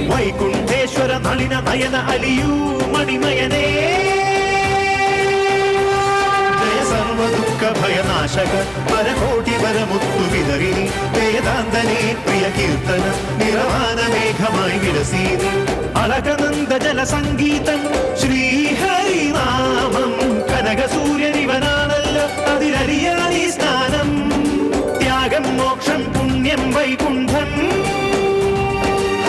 വൈകുണ്ഠേശ്വര നളിന നയന അലിയൂ മണിമയനേ ജയ സർവദുഃഖ ഭയനാശക പരകോടി വരമുത്തു വിതറിനി വേദാന്തനേ പ്രിയ കീർത്തന നിറവാന മേഘമായി വിലസീനി അളകനന്ദ ജല സംഗീതം ശ്രീഹരിനാമം കനക സൂര്യനിവനാണല്ലോ അതിലറിയാനീ സ്നാനം ത്യാഗം മോക്ഷം പുണ്യം വൈകുണ്ഠം